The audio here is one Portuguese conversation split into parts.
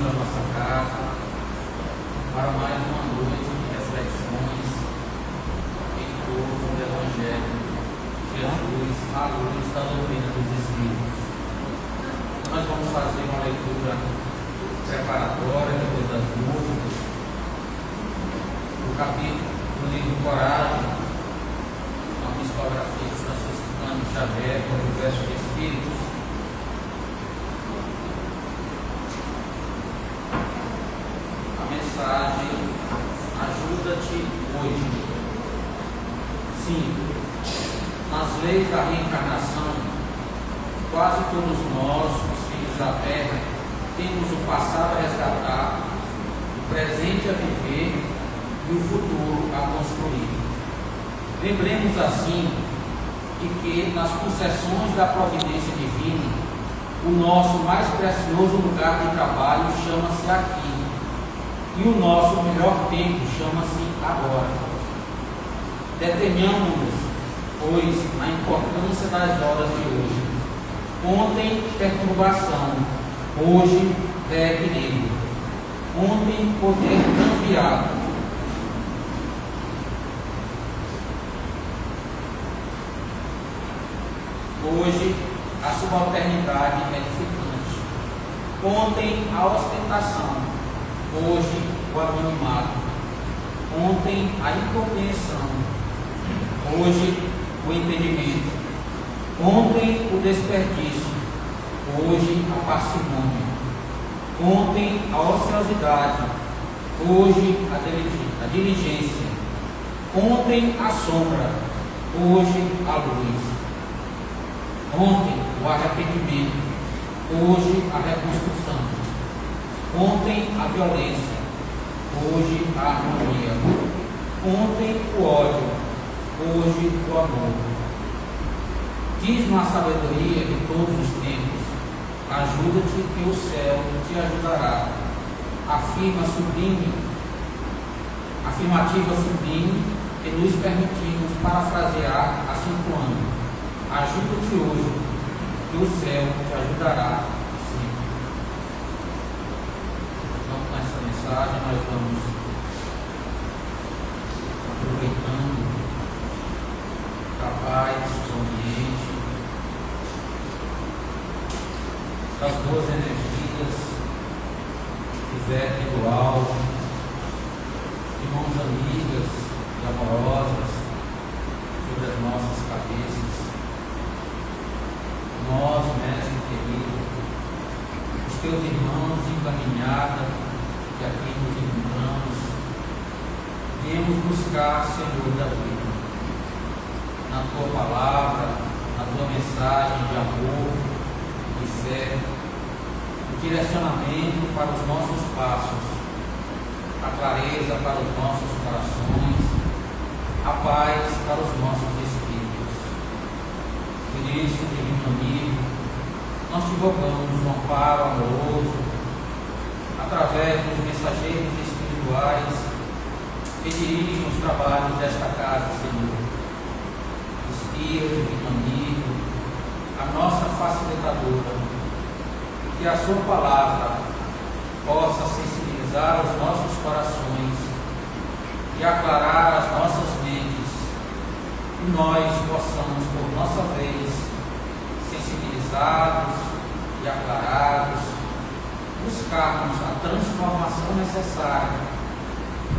a nossa casa para mais uma noite de reflexões em torno do Evangelho de Jesus, à luz da doutrina dos Espíritos. Nós vamos fazer uma leitura preparatória depois das músicas do capítulo do livro Coragem, uma psicografia de Francisco Xavier, com o Universo de Espíritos. Mensagem: ajuda-te hoje. Sim, nas leis da reencarnação, quase todos nós, os filhos da Terra, temos o passado a resgatar, o presente a viver e o futuro a construir. Lembremos assim de que nas concessões da providência divina, o nosso mais precioso lugar de trabalho chama-se aqui. E o nosso melhor tempo chama-se agora. Detenhamos-nos, pois, na importância das horas de hoje. Ontem, perturbação. Hoje, reequilíbrio. Ontem, poder transviado. Hoje, a subalternidade edificante. Ontem, a ostentação. Hoje, o anonimato. Ontem, a incompreensão. Hoje, o entendimento. Ontem, o desperdício. Hoje, a parcimônia. Ontem, a ociosidade. Hoje, a diligência. Ontem, a sombra. Hoje, a luz. Ontem, o arrependimento. Hoje, a reconstrução. Ontem a violência, hoje a harmonia. Ontem o ódio, hoje o amor. Diz-me a sabedoria de todos os tempos: ajuda-te que o céu te ajudará. Afirmativa sublime que nos permitimos parafrasear acentuando: ajuda-te hoje que o céu te ajudará. Nós vamos aproveitando a paz do ambiente, das boas energias que vertem do alto, de mãos amigas e amorosas sobre as nossas cabeças. Nós, mestre querido, os teus irmãos de caminhada, que aqui nos encontramos, viemos buscar, Senhor da vida, na tua palavra, na tua mensagem de amor, de fé, o direcionamento para os nossos passos, a clareza para os nossos corações, a paz para os nossos espíritos. Por isso, divino amigo, nós te rogamos um amparo amoroso, através dos mensageiros espirituais que dirigem os trabalhos desta casa, Senhor. Inspira, divino amigo, a nossa facilitadora, que a sua palavra possa sensibilizar os nossos corações e aclarar as nossas mentes, e nós possamos, por nossa vez, sensibilizados e aclarados, buscarmos a transformação necessária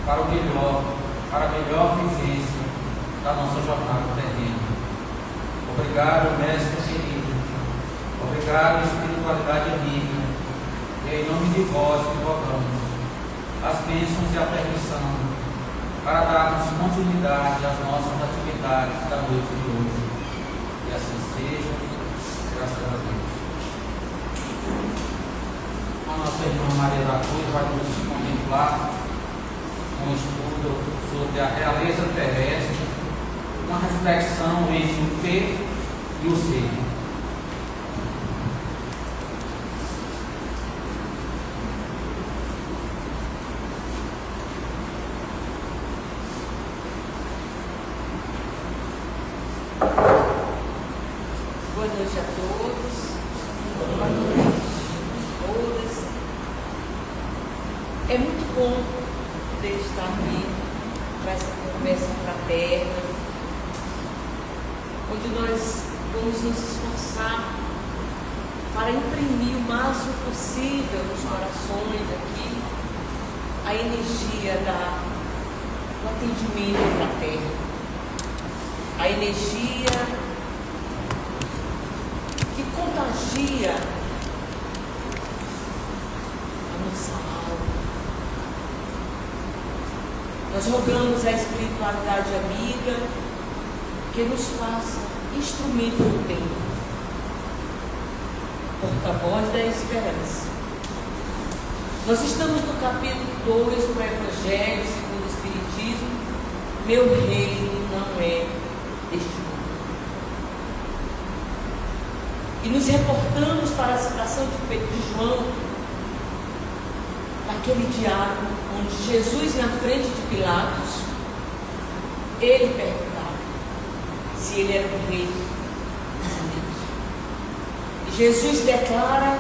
para o melhor, para a melhor vivência da nossa jornada terrena. Obrigado, mestre querido. Obrigado, espiritualidade amiga. E em nome de vós que rogamos as bênçãos e a permissão para darmos continuidade às nossas atividades da noite de hoje. E assim seja, graças a Deus. A nossa irmã Maria da Cruz vai nos contemplar um estudo sobre a realeza terrestre, uma reflexão entre o ter e o ser. Boa noite a todos. Boa noite a todas. É muito bom poder estar aqui para essa conversa fraterna, onde nós vamos nos esforçar para imprimir o máximo possível nos corações aqui a energia do atendimento fraterno, a energia que contagia a nossa alma. Nós rogamos a espiritualidade amiga que nos faça instrumento do tempo, porta-voz da esperança. Nós estamos no capítulo 2 do Evangelho segundo o Espiritismo. Meu reino não é deste mundo. E nos reportamos para a citação de João, naquele diálogo onde Jesus, na frente de Pilatos, ele perguntava se ele era o rei dos judeus. E Jesus declara: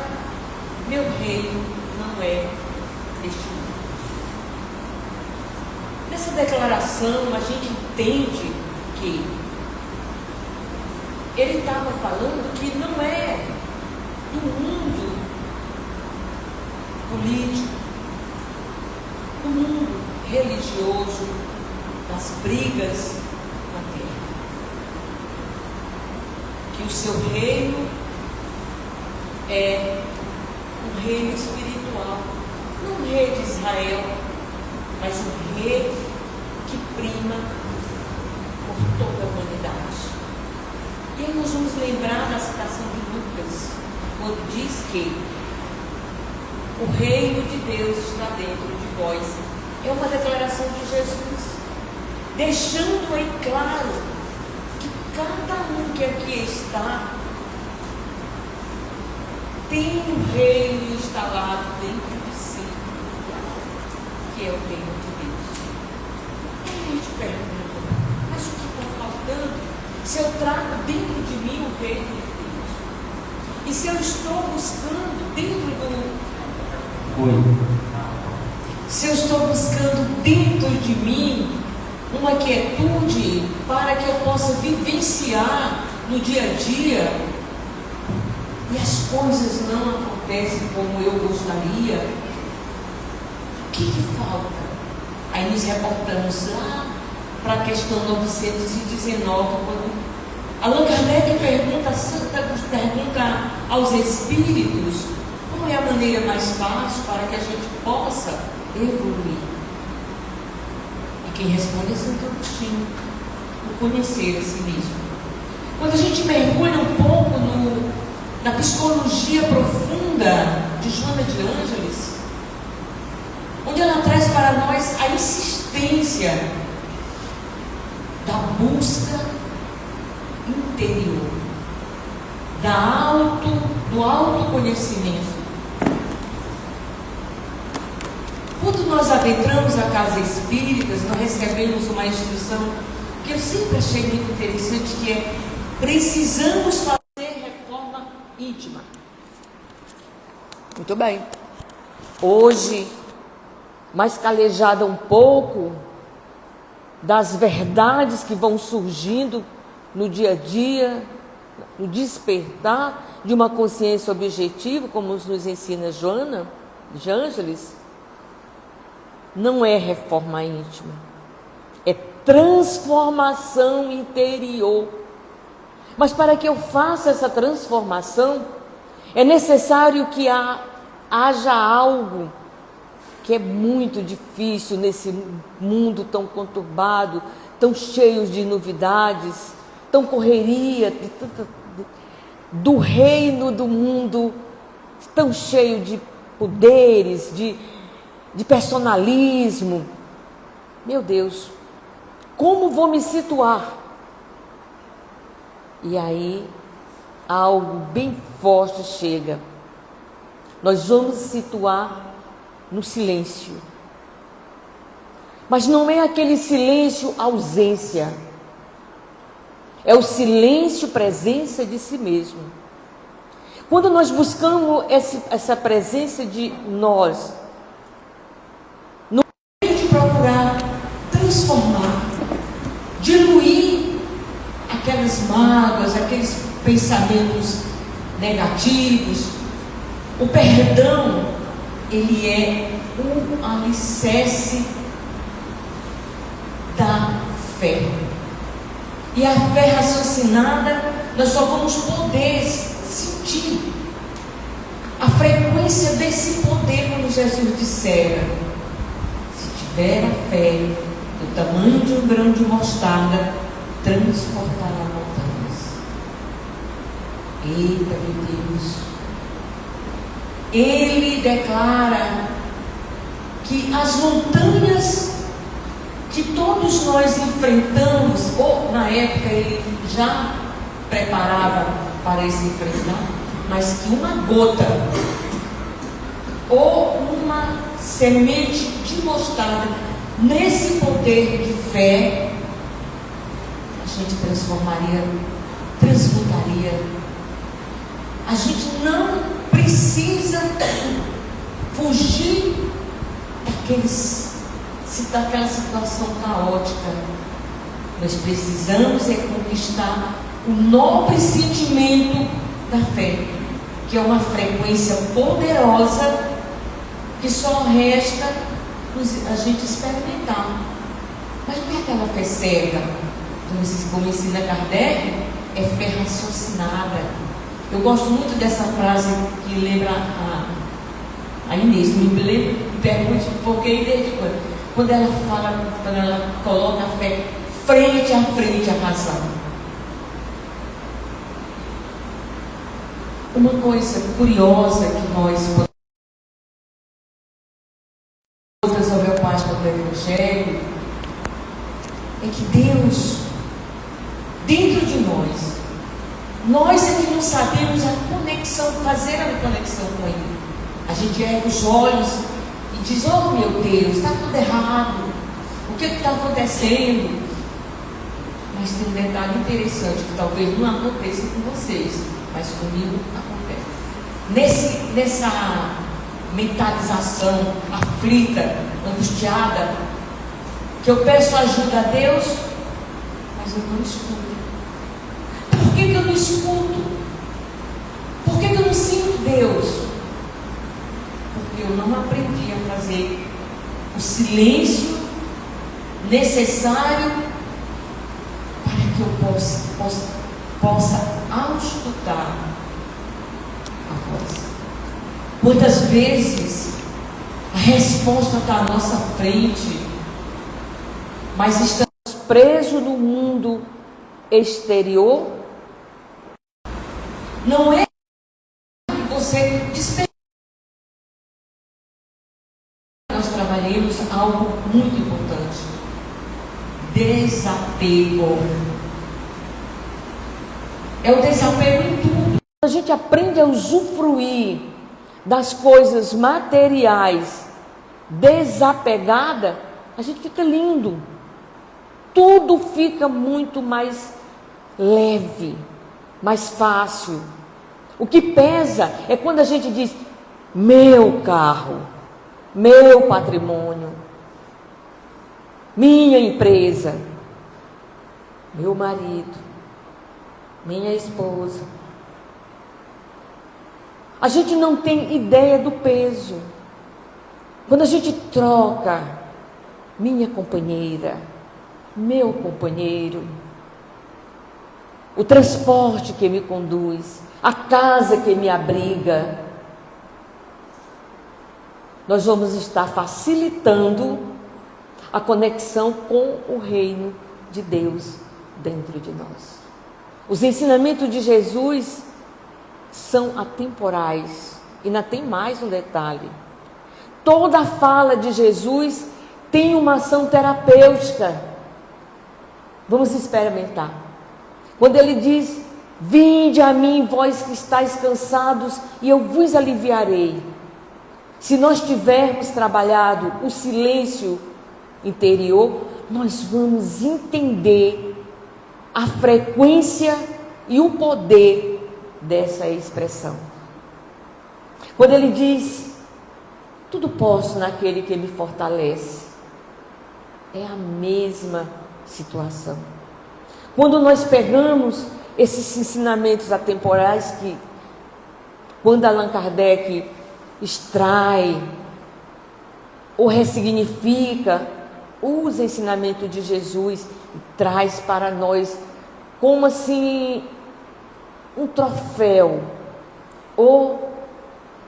meu reino não é deste mundo. Nessa declaração a gente entende que ele estava falando que não é do mundo político, do mundo religioso, das brigas na terra. Que o seu reino é um reino espiritual, não um rei de Israel, mas um rei que prima por toda a humanidade. E aí nós vamos lembrar da citação de Lucas, quando diz que o reino de Deus está dentro de vós. É uma declaração de Jesus, deixando aí claro que cada um que aqui está tem um reino instalado dentro de si, que é o reino de Deus. Aí a gente pergunta: mas o que está faltando? Se eu trago dentro de mim o reino de Deus, e se eu estou buscando dentro se eu estou buscando dentro de mim uma quietude para que eu possa vivenciar no dia a dia, e as coisas não acontecem como eu gostaria, o que falta? Aí nos reportamos lá para a questão 919, quando Allan Kardec pergunta aos espíritos qual é a maneira mais fácil para que a gente possa evoluir. E quem responde é Santo Agostinho: o conhecer a si mesmo. Quando a gente mergulha um pouco na psicologia profunda de Joana de Ângeles, onde ela traz para nós a insistência da busca interior, do autoconhecimento. Quando nós adentramos a casa espírita, nós recebemos uma instrução que eu sempre achei muito interessante, que é: precisamos fazer reforma íntima. Muito bem. Hoje, mais calejada um pouco das verdades que vão surgindo no dia a dia, no despertar de uma consciência objetiva, como nos ensina Joana de Ângeles, não é reforma íntima, é transformação interior. Mas para que eu faça essa transformação, é necessário que haja algo que é muito difícil nesse mundo tão conturbado, tão cheio de novidades, tão correria, do reino do mundo, tão cheio de poderes, de personalismo. Meu Deus, como vou me situar? E aí algo bem forte chega. Nós vamos situar no silêncio. Mas não é aquele silêncio ausência. É o silêncio presença de si mesmo. Quando nós buscamos essa presença de nós, aqueles pensamentos negativos. O perdão, ele é um alicerce da fé. E a fé raciocinada, nós só vamos poder sentir a frequência desse poder quando Jesus dissera: se tiver a fé do tamanho de um grão de mostarda, transportará montanhas. Eita, meu Deus! Ele declara que as montanhas que todos nós enfrentamos, ou na época ele já preparava para esse enfrentar, mas que uma gota ou uma semente de mostarda, nesse poder de fé, a gente transformaria, transmutaria. A gente não precisa fugir daquela situação caótica. Nós precisamos conquistar o nobre sentimento da fé, que é uma frequência poderosa que só resta a gente experimentar. Mas não é aquela fé cega, como ensina Kardec, é fé raciocinada. Eu gosto muito dessa frase que lembra a Inês, me pergunte por que desde quando. Quando ela fala, quando ela coloca a fé frente a frente à razão. Uma coisa curiosa que nós outras homeopáticas do Evangelho é que Deus, dentro de nós é que não sabemos a conexão, fazer a conexão com Ele. A gente ergue os olhos e diz: oh meu Deus, está tudo errado, o que está acontecendo? Mas tem um detalhe interessante que talvez não aconteça com vocês, mas comigo acontece. Nessa mentalização aflita, angustiada, que eu peço ajuda a Deus, mas eu não escuto. Por que eu não escuto? Por que eu não sinto Deus? Porque eu não aprendi a fazer o silêncio necessário para que eu possa auscultar a voz. Muitas vezes a resposta está à nossa frente, mas estamos presos no mundo exterior. Não é que você desperta. Nós trabalhamos algo muito importante: desapego. É o desapego em tudo. A gente aprende a usufruir das coisas materiais desapegada, a gente fica lindo. Tudo fica muito mais leve, mais fácil. O que pesa é quando a gente diz: meu carro, meu patrimônio, minha empresa, meu marido, minha esposa. A gente não tem ideia do peso. Quando a gente troca minha companheira, meu companheiro, o transporte que me conduz, a casa que me abriga, nós vamos estar facilitando a conexão com o reino de Deus dentro de nós. Os ensinamentos de Jesus são atemporais. E ainda tem mais um detalhe: toda a fala de Jesus tem uma ação terapêutica. Vamos experimentar. Quando ele diz: vinde a mim, vós que estáis cansados, e eu vos aliviarei. Se nós tivermos trabalhado o silêncio interior, nós vamos entender a frequência e o poder dessa expressão. Quando ele diz: tudo posso naquele que me fortalece, é a mesma situação. Quando nós pegamos esses ensinamentos atemporais que, quando Allan Kardec extrai ou ressignifica, usa o ensinamento de Jesus e traz para nós como assim um troféu ou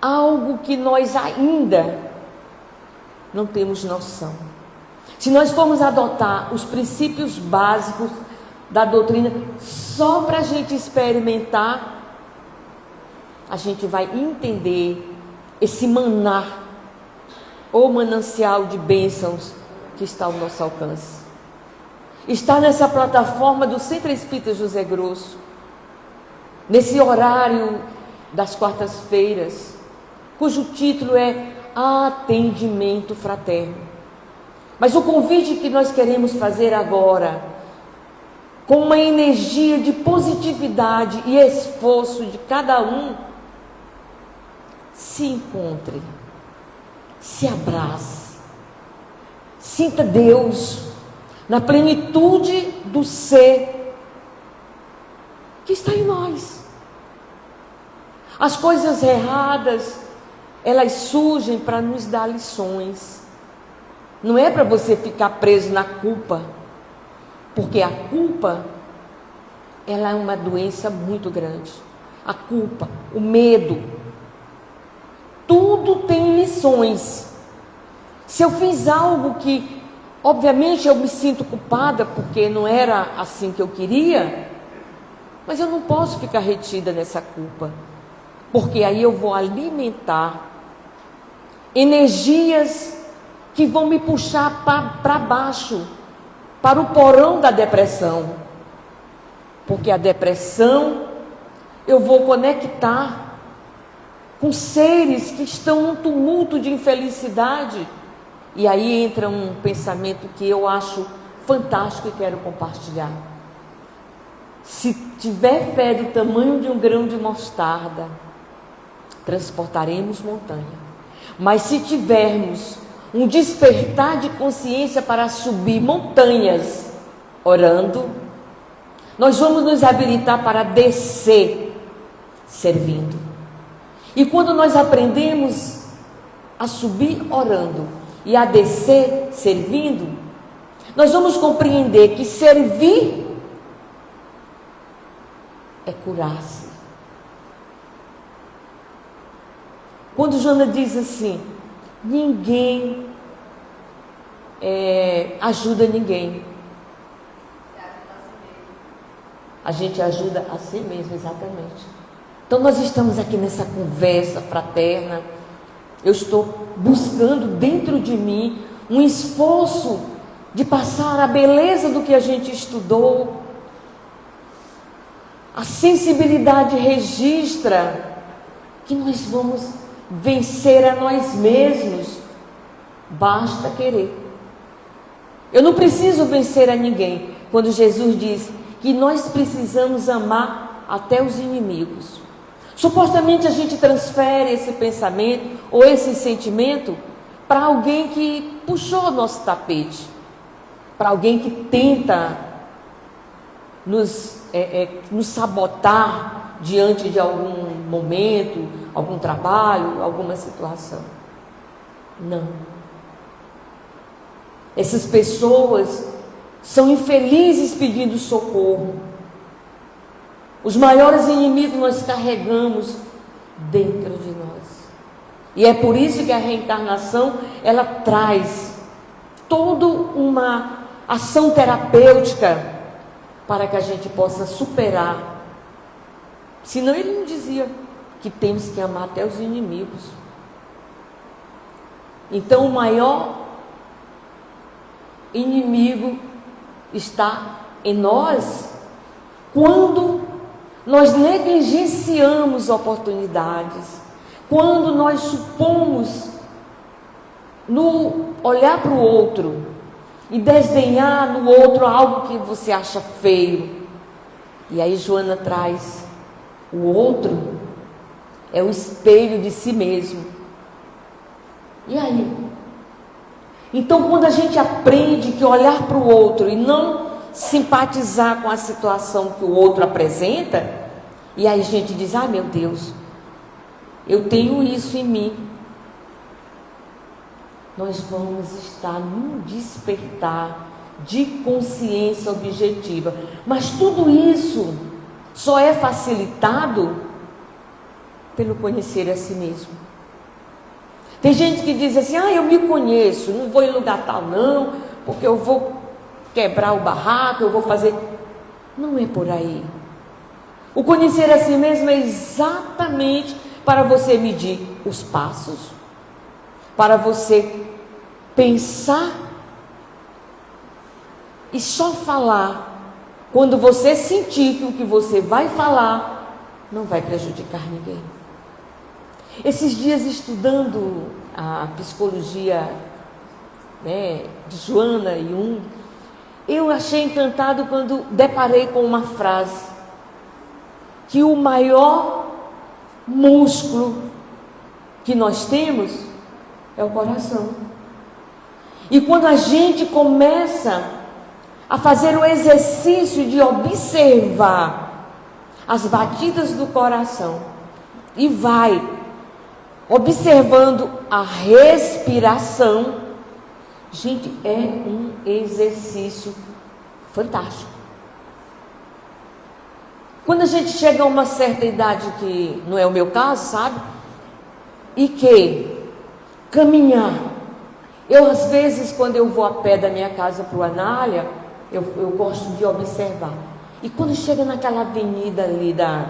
algo que nós ainda não temos noção. Se nós formos adotar os princípios básicos da doutrina só para a gente experimentar, a gente vai entender esse maná ou manancial de bênçãos que está ao nosso alcance. Está nessa plataforma do Centro Espírita José Grosso, nesse horário das quartas-feiras, cujo título é Atendimento Fraterno. Mas o convite que nós queremos fazer agora, com uma energia de positividade e esforço de cada um, se encontre, se abrace, sinta Deus na plenitude do ser que está em nós. As coisas erradas, elas surgem para nos dar lições. Não é para você ficar preso na culpa, porque a culpa, ela é uma doença muito grande. A culpa, o medo, tudo tem lições. Se eu fiz algo que, obviamente, eu me sinto culpada, porque não era assim que eu queria, mas eu não posso ficar retida nessa culpa, porque aí eu vou alimentar energias que vão me puxar para baixo, para o porão da depressão. Porque a depressão, eu vou conectar com seres que estão num tumulto de infelicidade. E aí entra um pensamento que eu acho fantástico e quero compartilhar. Se tiver fé do tamanho de um grão de mostarda, transportaremos montanha. Mas se tivermos um despertar de consciência para subir montanhas, orando, nós vamos nos habilitar para descer, servindo. E quando nós aprendemos a subir orando e a descer servindo, nós vamos compreender que servir é curar-se. Quando Joana diz assim, ninguém ajuda ninguém, a gente ajuda a si mesmo, exatamente. Então nós estamos aqui nessa conversa fraterna, eu estou buscando dentro de mim um esforço de passar a beleza do que a gente estudou. A sensibilidade registra que nós vamos vencer a nós mesmos, basta querer. Eu não preciso vencer a ninguém, quando Jesus diz que nós precisamos amar até os inimigos. Supostamente a gente transfere esse pensamento ou esse sentimento para alguém que puxou o nosso tapete, para alguém que tenta nos sabotar diante de algum momento, algum trabalho, alguma situação. Não. Essas pessoas são infelizes pedindo socorro. Os maiores inimigos nós carregamos dentro de nós. E é por isso que a reencarnação, ela traz toda uma ação terapêutica para que a gente possa superar. Senão ele não dizia que temos que amar até os inimigos. Então o maior inimigo está em nós quando nós negligenciamos oportunidades, quando nós supomos no olhar para o outro e desdenhar no outro algo que você acha feio. E aí Joana traz: o outro é o espelho de si mesmo. E aí? Então, quando a gente aprende que olhar para o outro e não simpatizar com a situação que o outro apresenta, e aí a gente diz, ah, meu Deus, eu tenho isso em mim. Nós vamos estar num despertar de consciência objetiva. Mas tudo isso só é facilitado pelo conhecer a si mesmo. Tem gente que diz assim, ah, eu me conheço, não vou em lugar tal não, porque eu vou quebrar o barraco, eu vou fazer... Não é por aí. O conhecer a si mesmo é exatamente para você medir os passos, para você pensar e só falar quando você sentir que o que você vai falar não vai prejudicar ninguém. Esses dias, estudando a psicologia, né, de Joana Jung, eu achei encantado quando deparei com uma frase, que o maior músculo que nós temos é o coração. E quando a gente começa a fazer o exercício de observar as batidas do coração e vai observando a respiração, gente, é um exercício fantástico. Quando a gente chega a uma certa idade, que não é o meu caso, sabe? E que caminhar. Eu, às vezes, quando eu vou a pé da minha casa para o Anália, eu gosto de observar. E quando chega naquela avenida ali da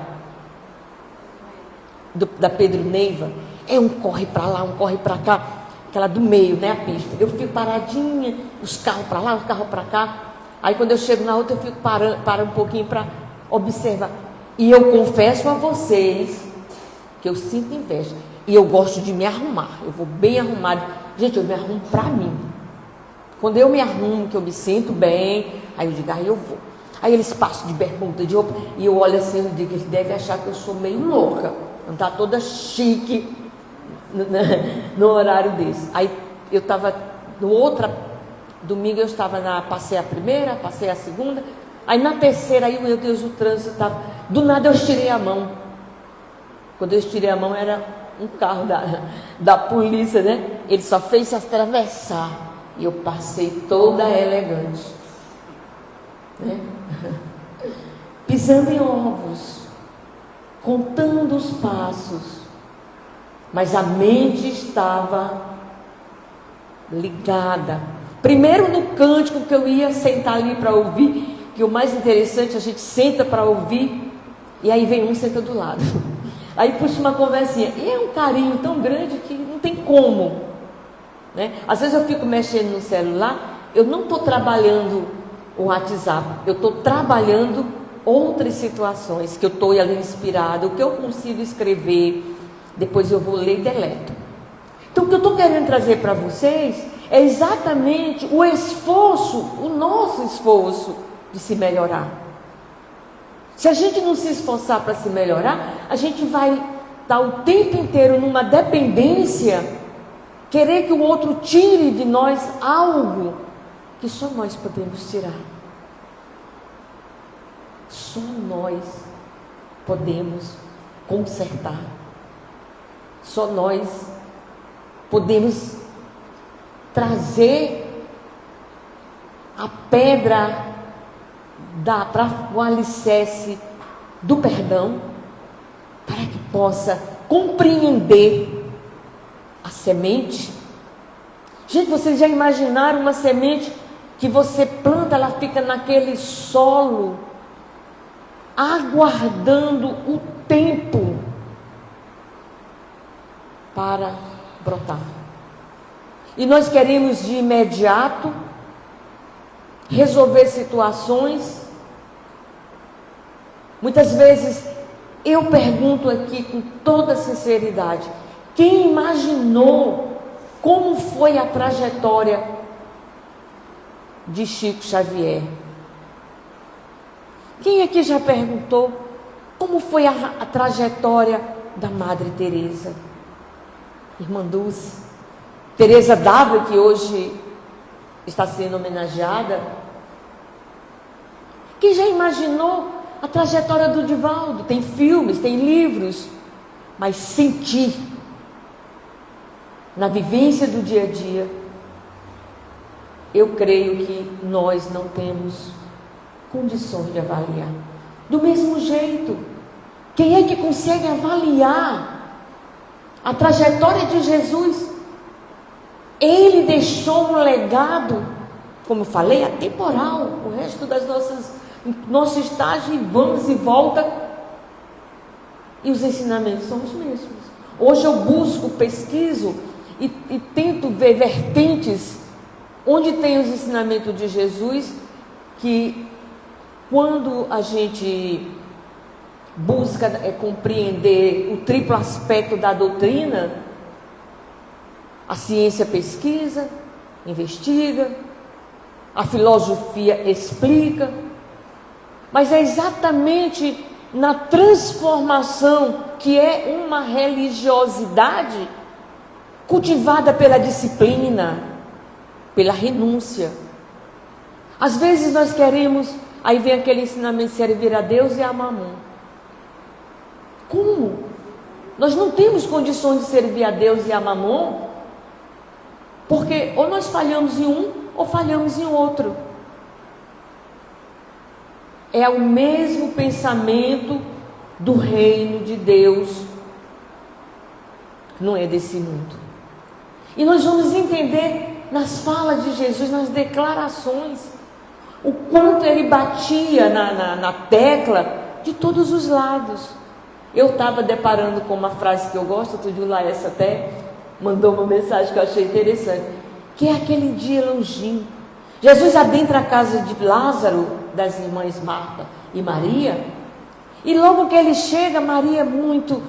Pedro Neiva, é um corre para lá, um corre para cá, aquela do meio, né, a pista. Eu fico paradinha, os carros para lá, os carros para cá. Aí quando eu chego na outra, eu fico para um pouquinho para observar. E eu confesso a vocês que eu sinto inveja. E eu gosto de me arrumar. Eu vou bem arrumada. Gente, eu me arrumo para mim. Quando eu me arrumo, que eu me sinto bem, aí eu digo, aí eu vou. Aí eles passam de bermuda, de roupa, e eu olho assim, eu digo, eles devem achar que eu sou meio louca. Não tá toda chique no horário desse. Aí eu estava, no outro domingo eu estava passei a primeira, passei a segunda, aí na terceira, aí meu Deus, o trânsito estava, do nada eu estirei a mão. Quando eu estirei a mão era um carro da polícia, né? Ele só fez se atravessar e eu passei toda elegante, né? Pisando em ovos, contando os passos, mas a mente estava ligada. Primeiro no cântico que eu ia sentar ali para ouvir, que o mais interessante, a gente senta para ouvir, e aí vem um senta do lado. Aí puxa uma conversinha, e é um carinho tão grande que não tem como, né? Às vezes eu fico mexendo no celular, eu não estou trabalhando o WhatsApp, eu estou trabalhando outras situações, que eu estou ali inspirada, o que eu consigo escrever, depois eu vou ler e deleto. Então o que eu estou querendo trazer para vocês é exatamente o esforço, o nosso esforço de se melhorar. Se a gente não se esforçar para se melhorar, a gente vai estar o tempo inteiro numa dependência, querer que o outro tire de nós algo que só nós podemos tirar. Só nós podemos consertar. Só nós podemos trazer a pedra para o alicerce do perdão, para que possa compreender a semente. Gente, vocês já imaginaram uma semente que você planta, ela fica naquele solo, aguardando o tempo para brotar. E nós queremos de imediato resolver situações. Muitas vezes eu pergunto aqui com toda sinceridade, quem imaginou como foi a trajetória de Chico Xavier? Quem aqui já perguntou como foi a trajetória da Madre Teresa? Irmã Dulce, Teresa d'Ávila, que hoje está sendo homenageada. Quem já imaginou a trajetória do Divaldo? Tem filmes, tem livros, mas sentir na vivência do dia a dia, eu creio que nós não temos condições de avaliar. Do mesmo jeito, quem é que consegue avaliar a trajetória de Jesus? Ele deixou um legado, como eu falei, atemporal. O resto das nosso estágio, vamos e volta, e os ensinamentos são os mesmos. Hoje eu busco, pesquiso e tento ver vertentes onde tem os ensinamentos de Jesus, que quando a gente busca compreender o triplo aspecto da doutrina, a ciência pesquisa, investiga, a filosofia explica, mas é exatamente na transformação, que é uma religiosidade cultivada pela disciplina, pela renúncia. Às vezes nós queremos, aí vem aquele ensinamento: servir a Deus e a Mamon. Como? Nós não temos condições de servir a Deus e a Mamon, porque ou nós falhamos em um ou falhamos em outro. É o mesmo pensamento do reino de Deus, não é desse mundo. E nós vamos entender nas falas de Jesus, nas declarações, o quanto ele batia na tecla de todos os lados. Eu estava deparando com uma frase que eu gosto, outro dia o Laércio até mandou uma mensagem que eu achei interessante, que é aquele dia longínquo. Jesus adentra a casa de Lázaro, das irmãs Marta e Maria, e logo que ele chega, Maria muito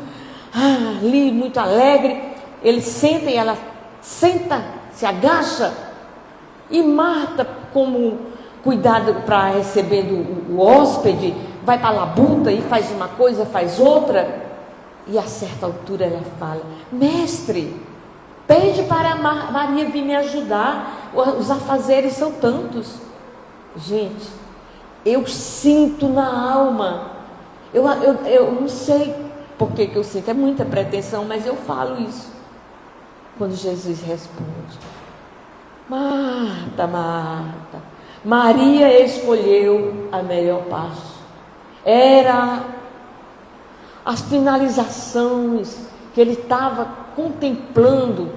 muito alegre, ele senta e ela senta, se agacha, e Marta, como cuidado para recebendo o hóspede, vai para a labuta e faz uma coisa, faz outra, e a certa altura ela fala: mestre, pede para Maria vir me ajudar, os afazeres são tantos. Gente, eu sinto na alma, eu não sei por que eu sinto, é muita pretensão, mas eu falo isso. Quando Jesus responde: Marta, Marta, Maria escolheu a melhor parte. Era as finalizações que ele estava contemplando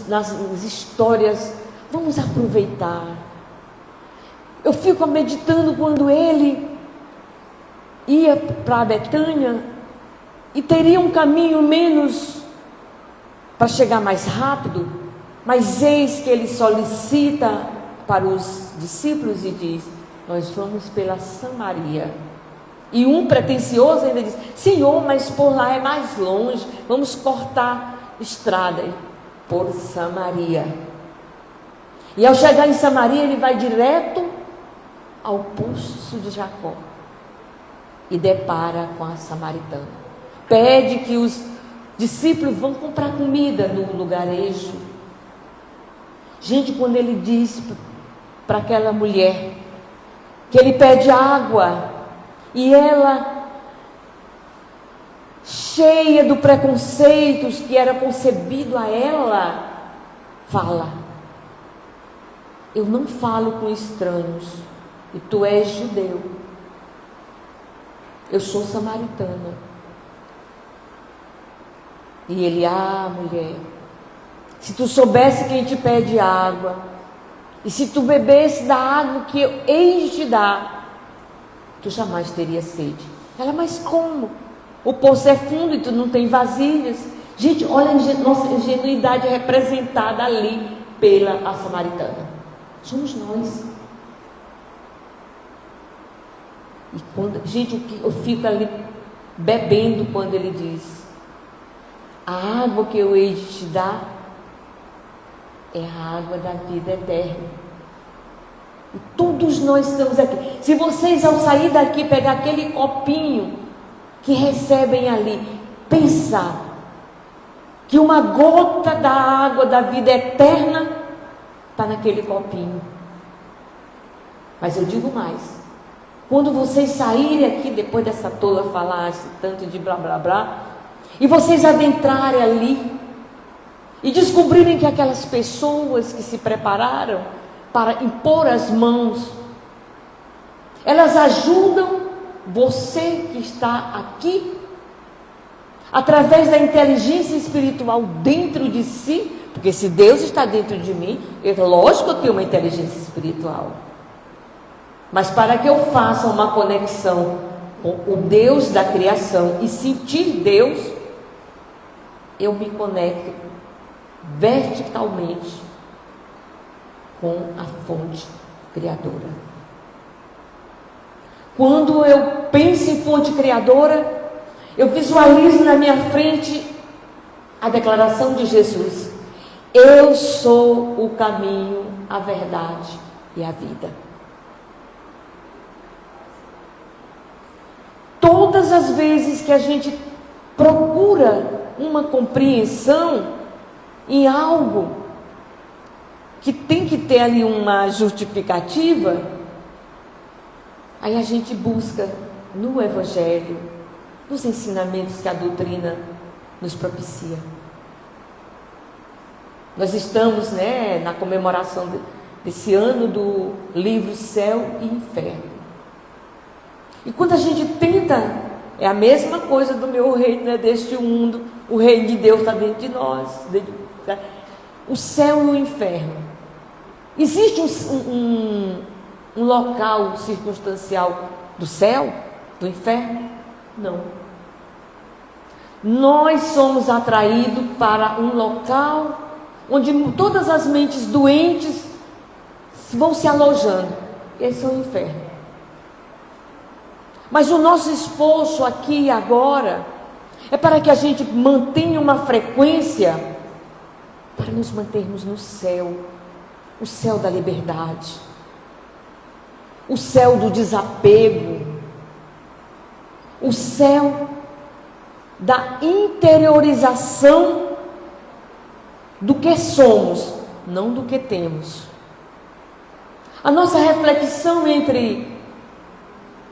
nas histórias. Vamos aproveitar. Eu fico meditando quando ele ia para Betânia e teria um caminho menos para chegar mais rápido, mas eis que ele solicita para os discípulos e diz: nós vamos pela Samaria. E um pretensioso ainda diz: Senhor, mas por lá é mais longe, vamos cortar estrada por Samaria. E ao chegar em Samaria, ele vai direto ao poço de Jacó e depara com a samaritana. Pede que os discípulos vão comprar comida no lugarejo. Gente, quando ele diz para aquela mulher que ele pede água, e ela, cheia do preconceito que era concebido a ela, fala: eu não falo com estranhos, e tu és judeu, eu sou samaritana. E ele: mulher, se tu soubesse quem te pede água, e se tu bebesse da água que eu hei de te dar, tu jamais teria sede. Ela: mas como? O poço é fundo e tu não tem vasilhas. Gente, olha a nossa ingenuidade representada ali pela samaritana. Somos nós. E quando, gente, eu fico ali bebendo quando ele diz: a água que eu hei de te dar é a água da vida eterna. E todos nós estamos aqui. Se vocês, ao sair daqui, pegar aquele copinho que recebem ali, pensar que uma gota da água da vida eterna está naquele copinho. Mas eu digo mais: quando vocês saírem aqui, depois dessa tola falar esse tanto de blá blá blá, e vocês adentrarem ali, e descobrirem que aquelas pessoas que se prepararam para impor as mãos, elas ajudam você que está aqui, através da inteligência espiritual dentro de si, porque se Deus está dentro de mim, é lógico que eu tenho uma inteligência espiritual. Mas para que eu faça uma conexão com o Deus da criação e sentir Deus, eu me conecto verticalmente com a fonte criadora. Quando eu penso em fonte criadora, eu visualizo na minha frente a declaração de Jesus: eu sou o caminho, a verdade e a vida. Todas as vezes que a gente procura uma compreensão em algo que tem que ter ali uma justificativa, aí a gente busca no Evangelho, nos ensinamentos que a doutrina nos propicia. Nós estamos, na comemoração desse ano do livro Céu e Inferno. E quando a gente tenta, é a mesma coisa do meu reino, não é deste mundo, o reino de Deus está dentro de nós, o céu e o inferno. Existe um local circunstancial do céu, do inferno? Não. Nós somos atraídos para um local onde todas as mentes doentes vão se alojando. Esse é o inferno. Mas o nosso esforço aqui e agora é para que a gente mantenha uma frequência para nos mantermos no céu, o céu da liberdade, o céu do desapego, o céu da interiorização do que somos, não do que temos. A nossa reflexão entre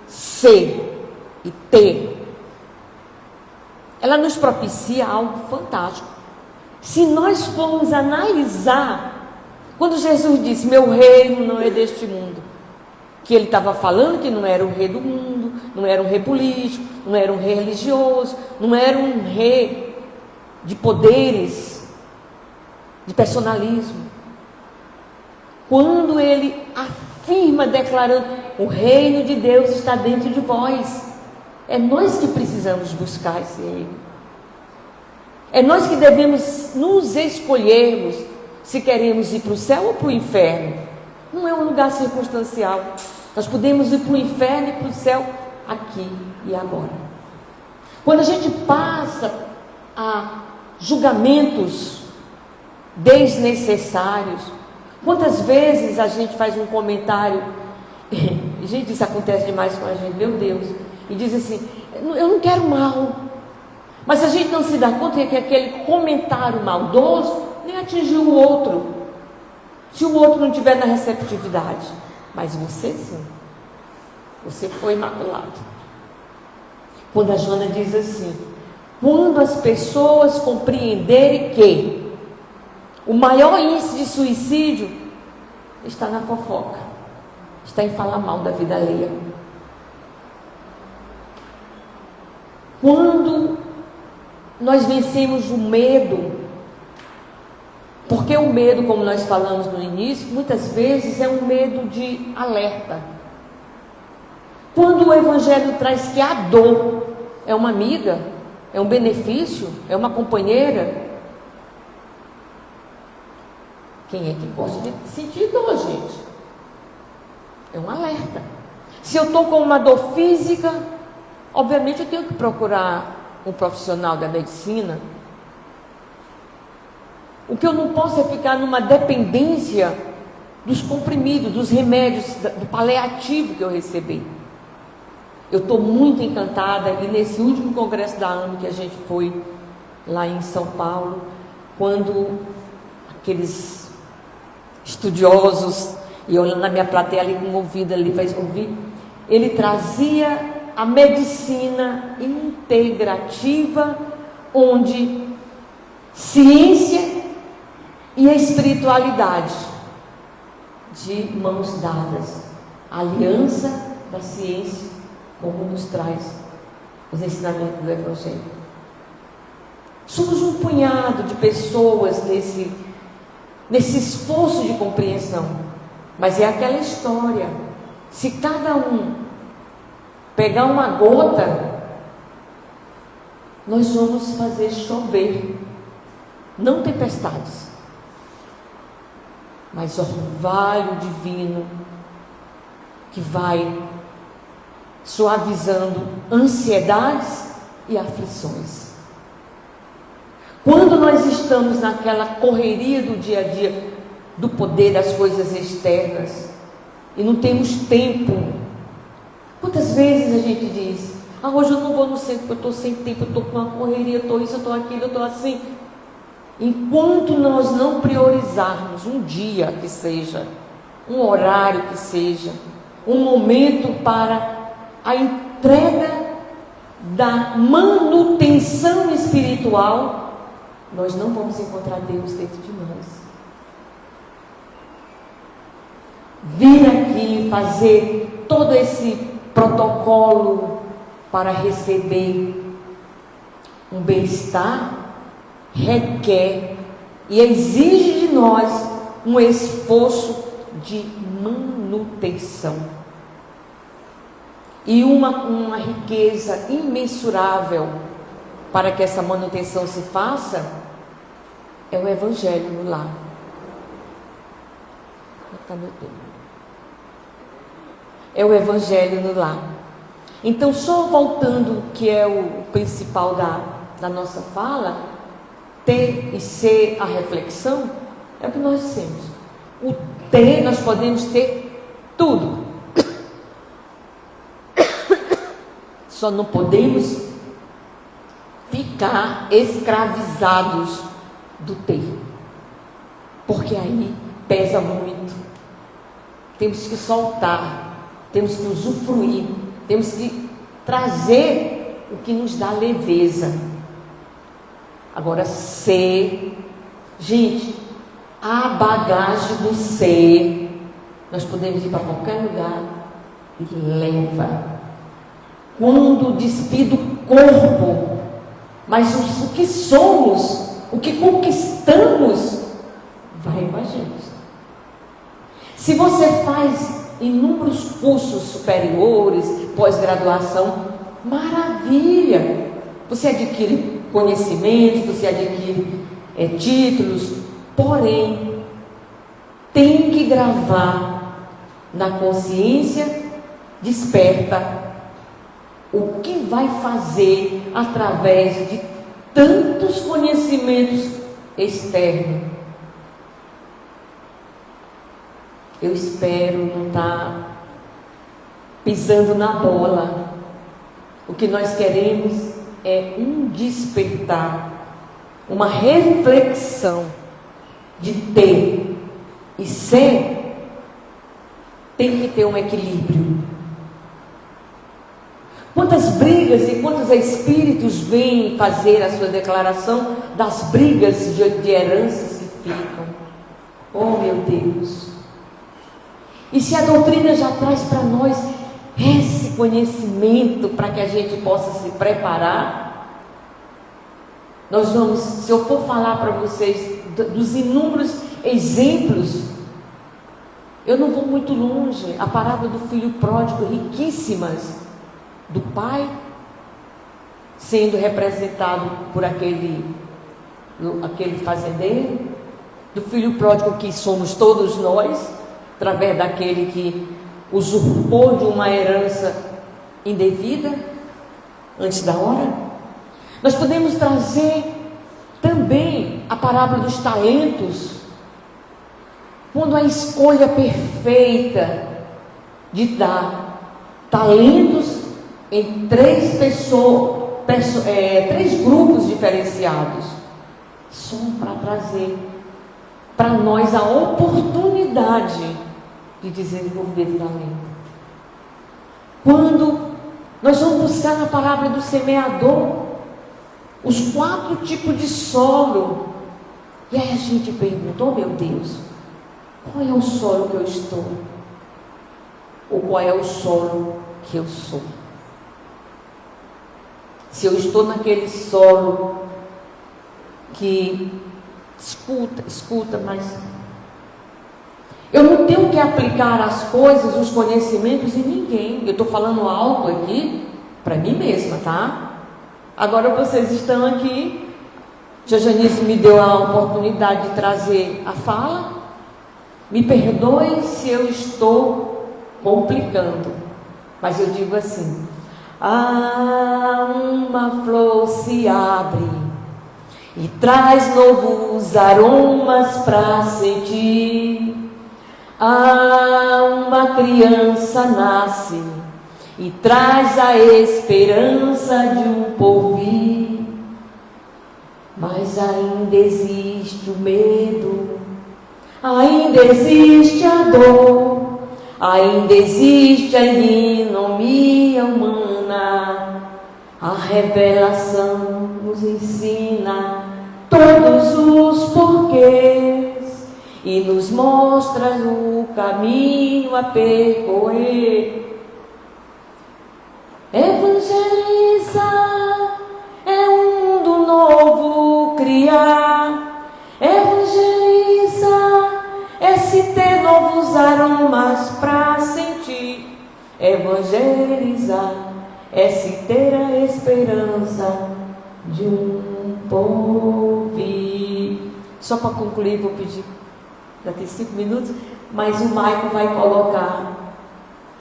ser e ter, ela nos propicia algo fantástico. Se nós formos analisar, quando Jesus disse, meu reino não é deste mundo, que ele estava falando que não era o rei do mundo, não era um rei político, não era um rei religioso, não era um rei de poderes, de personalismo. Quando ele afirma, declarando, o reino de Deus está dentro de vós, é nós que precisamos buscar esse reino. É nós que devemos nos escolhermos se queremos ir para o céu ou para o inferno. Não é um lugar circunstancial. Nós podemos ir para o inferno e para o céu aqui e agora. Quando a gente passa a julgamentos desnecessários, quantas vezes a gente faz um comentário, gente, isso acontece demais com a gente, meu Deus, e diz assim, eu não quero mal, mas a gente não se dá conta que aquele comentário maldoso nem atingiu o outro, se o outro não estiver na receptividade, mas você sim, você foi imaculado. Quando a Joana diz assim, quando as pessoas compreenderem que o maior índice de suicídio está na fofoca, está em falar mal da vida alheia. Quando nós vencemos o medo, porque o medo, como nós falamos no início, muitas vezes é um medo de alerta. Quando o Evangelho traz que a dor é uma amiga, é um benefício, é uma companheira, quem é que gosta de sentir dor, gente? É um alerta. Se eu estou com uma dor física, obviamente eu tenho que procurar um profissional da medicina. O que eu não posso é ficar numa dependência dos comprimidos, dos remédios, do paliativo que eu recebi. Eu estou muito encantada, e nesse último congresso da AME que a gente foi lá em São Paulo, quando aqueles estudiosos, e olhando na minha plateia ali com o ouvido ali, faz ouvir, ele trazia a medicina integrativa, onde ciência e a espiritualidade de mãos dadas, a aliança da ciência, como nos traz os ensinamentos do Evangelho. Somos um punhado de pessoas nesse esforço de compreensão, mas é aquela história: se cada um pegar uma gota, nós vamos fazer chover, não tempestades, mas orvalho divino que vai suavizando ansiedades e aflições. Quando nós estamos naquela correria do dia a dia, do poder das coisas externas, e não temos tempo, quantas vezes a gente diz: hoje eu não vou no centro porque eu estou sem tempo, eu estou com uma correria, eu estou isso, eu estou aquilo, eu estou assim. Enquanto nós não priorizarmos um dia que seja, um horário que seja, um momento para a entrega da manutenção espiritual, nós não vamos encontrar Deus dentro de nós. Vir aqui fazer todo esse protocolo para receber um bem-estar requer e exige de nós um esforço de manutenção e uma riqueza imensurável para que essa manutenção se faça. É o Evangelho no lar. É o Evangelho no lar. Então, só voltando, que é o principal da nossa fala, ter e ser a reflexão, é o que nós temos. O ter, nós podemos ter tudo. Só não podemos ficar escravizados do ter, porque aí pesa muito. Temos que soltar, temos que usufruir, temos que trazer o que nos dá leveza. Agora, ser, gente, a bagagem do ser, nós podemos ir para qualquer lugar e leva. Quando despida o corpo, mas o que somos, o que conquistamos, vai com a gente. Se você faz inúmeros cursos superiores, pós-graduação, maravilha! Você adquire conhecimentos, você adquire títulos, porém, tem que gravar na consciência desperta o que vai fazer através de tantos conhecimentos externos. Eu espero não estar pisando na bola. O que nós queremos é um despertar, uma reflexão de ter e ser. Tem que ter um equilíbrio. Quantas brigas e quantos espíritos vêm fazer a sua declaração das brigas de heranças que ficam? Oh, meu Deus! E se a doutrina já traz para nós esse conhecimento para que a gente possa se preparar, nós vamos, se eu for falar para vocês dos inúmeros exemplos, eu não vou muito longe. A parábola do filho pródigo, riquíssimas, do pai sendo representado por aquele fazendeiro, do filho pródigo que somos todos nós, através daquele que usurpou de uma herança indevida antes da hora. Nós podemos trazer também a parábola dos talentos, quando a escolha perfeita de dar talentos em três grupos diferenciados, só para trazer para nós a oportunidade de desenvolver talento. Quando nós vamos buscar na palavra do semeador os 4 tipos de solo, e aí a gente pergunta: oh meu Deus, qual é o solo que eu estou? Ou qual é o solo que eu sou? Se eu estou naquele solo que escuta, mas eu não tenho que aplicar as coisas, os conhecimentos em ninguém. Eu estou falando algo aqui para mim mesma, tá? Agora vocês estão aqui. Tia Janice me deu a oportunidade de trazer a fala. Me perdoe se eu estou complicando, mas eu digo assim: uma flor se abre e traz novos aromas para sentir. Uma criança nasce e traz a esperança de um porvir. Mas ainda existe o medo, ainda existe a dor, ainda existe a ignomia humana. A revelação nos ensina todos os porquês e nos mostra o caminho a percorrer. Evangelizar é um mundo novo criar. Evangelizar é se ter novos aromas para sentir. Evangelizar é se ter a esperança de um porvir. Só para concluir, vou pedir, já tem 5 minutos, mas o Maico vai colocar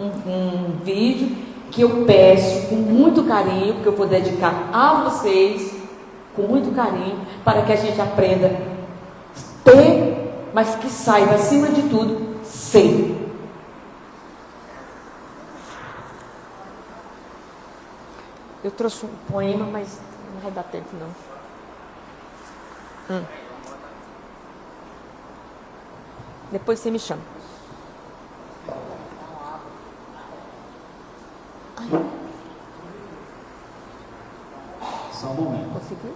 um vídeo que eu peço com muito carinho, porque eu vou dedicar a vocês, com muito carinho, para que a gente aprenda a ter, mas que saiba, acima de tudo, ser. Eu trouxe um poema, mas não vai dar tempo, não. Depois você me chama. Ai. Só um momento. Conseguiu?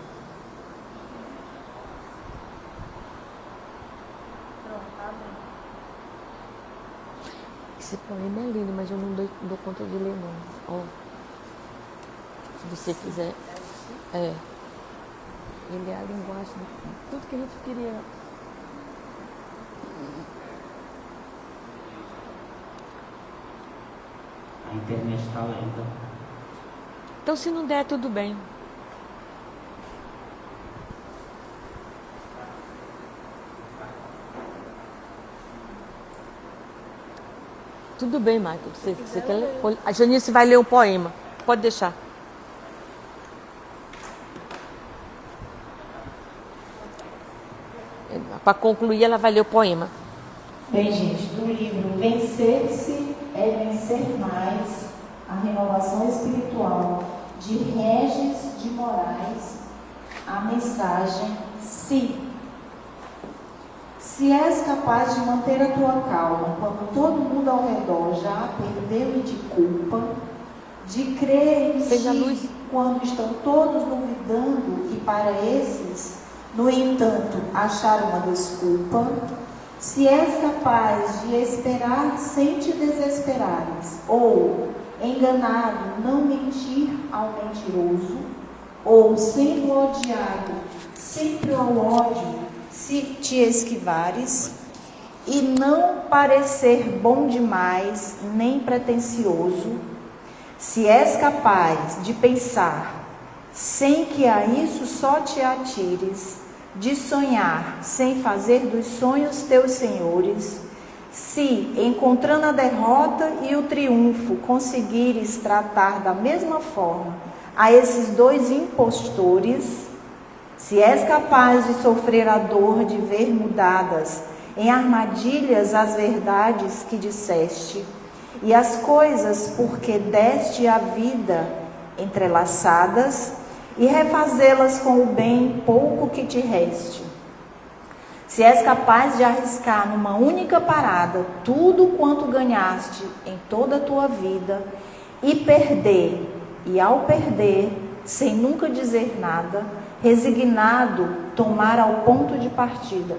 Esse poema é lindo, mas eu não dou conta de ler, não. Ó, se você quiser. É. Ele é a linguagem de tudo que a gente queria. A internet está lenta. Então, se não der, tudo bem. Tudo bem, Michael. Você quer ler? A Janice vai ler o poema. Pode deixar. Para concluir, ela vai ler o poema. Bem, gente, do livro Vencer-se é Vencer Mais, a renovação espiritual, de Regis de Moraes, a mensagem: se és capaz de manter a tua calma quando todo mundo ao redor já a perdeu de culpa, de crer em ti quando estão todos duvidando e para esses, no entanto, achar uma desculpa, se és capaz de esperar sem te desesperares, ou, enganado, não mentir ao mentiroso, ou, sendo odiado, sempre ao ódio, se te esquivares, e não parecer bom demais, nem pretensioso, se és capaz de pensar, sem que a isso só te atires, de sonhar, sem fazer dos sonhos teus senhores, se, encontrando a derrota e o triunfo, conseguires tratar da mesma forma a esses dois impostores, se és capaz de sofrer a dor de ver mudadas em armadilhas as verdades que disseste, e as coisas porque deste a vida entrelaçadas, e refazê-las com o bem pouco que te reste. Se és capaz de arriscar numa única parada tudo quanto ganhaste em toda a tua vida, e perder, e ao perder, sem nunca dizer nada, resignado, tornar ao ponto de partida,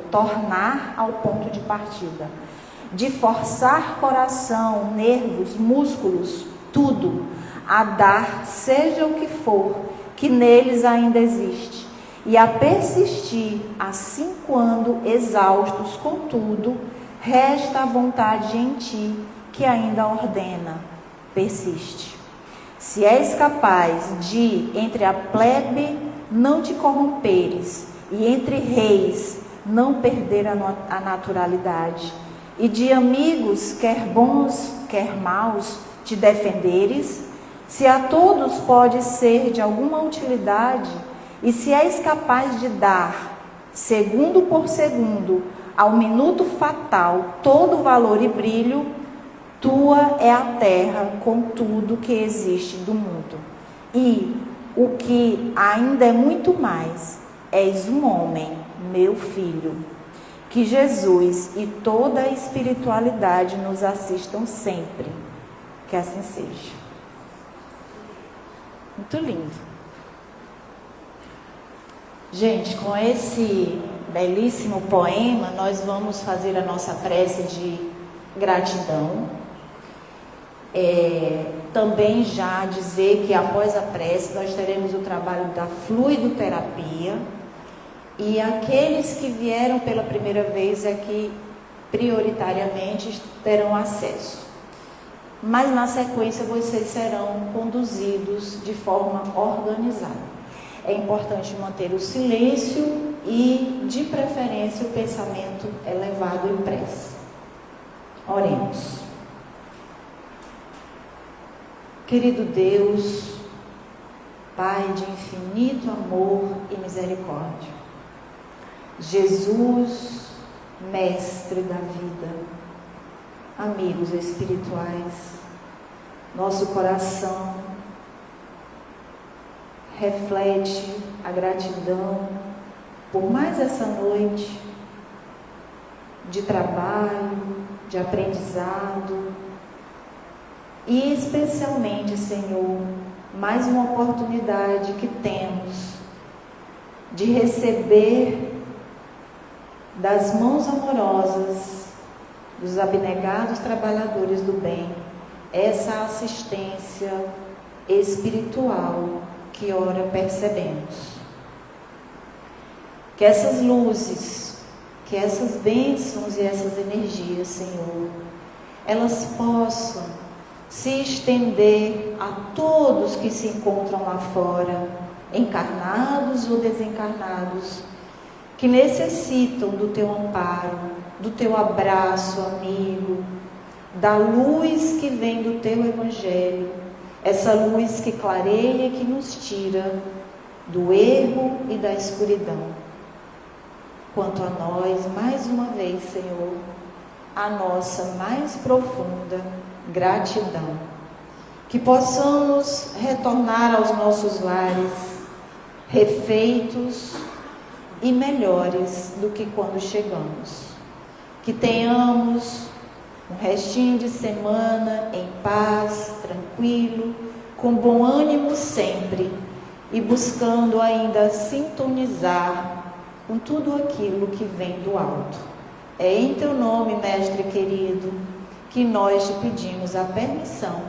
de forçar coração, nervos, músculos, tudo, a dar, seja o que for, que neles ainda existe, e a persistir, assim quando, exaustos com tudo, resta a vontade em ti, que ainda ordena, persiste. Se és capaz de, entre a plebe, não te corromperes, e entre reis, não perder a naturalidade, e de amigos, quer bons, quer maus, te defenderes, se a todos pode ser de alguma utilidade, e se és capaz de dar, segundo por segundo, ao minuto fatal, todo valor e brilho, tua é a terra com tudo que existe do mundo. E o que ainda é muito mais, és um homem, meu filho. Que Jesus e toda a espiritualidade nos assistam sempre. Que assim seja. Muito lindo. Gente, com esse belíssimo poema, nós vamos fazer a nossa prece de gratidão. Também já dizer que após a prece nós teremos o trabalho da fluidoterapia, e aqueles que vieram pela primeira vez aqui prioritariamente terão acesso, mas na sequência vocês serão conduzidos de forma organizada. É importante manter o silêncio e, de preferência, o pensamento elevado em prece. Oremos. Querido Deus, Pai de infinito amor e misericórdia, Jesus, Mestre da vida, amigos espirituais, nosso coração reflete a gratidão por mais essa noite de trabalho, de aprendizado e especialmente, Senhor, mais uma oportunidade que temos de receber das mãos amorosas dos abnegados trabalhadores do bem essa assistência espiritual que ora percebemos. Que essas luzes, que essas bênçãos e essas energias, Senhor, elas possam se estender a todos que se encontram lá fora, encarnados ou desencarnados, que necessitam do teu amparo, do teu abraço amigo, da luz que vem do teu evangelho, essa luz que clareia e que nos tira do erro e da escuridão. Quanto a nós, mais uma vez, Senhor, a nossa mais profunda gratidão. Que possamos retornar aos nossos lares refeitos e melhores do que quando chegamos. Que tenhamos um restinho de semana em paz, tranquilo, com bom ânimo sempre e buscando ainda sintonizar com tudo aquilo que vem do alto. É em teu nome, Mestre querido, que nós te pedimos a permissão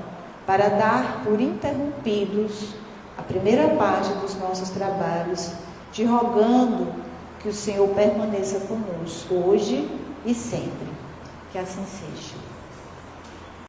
para dar por interrompidos a primeira parte dos nossos trabalhos, te rogando que o Senhor permaneça conosco hoje e sempre. Que assim seja.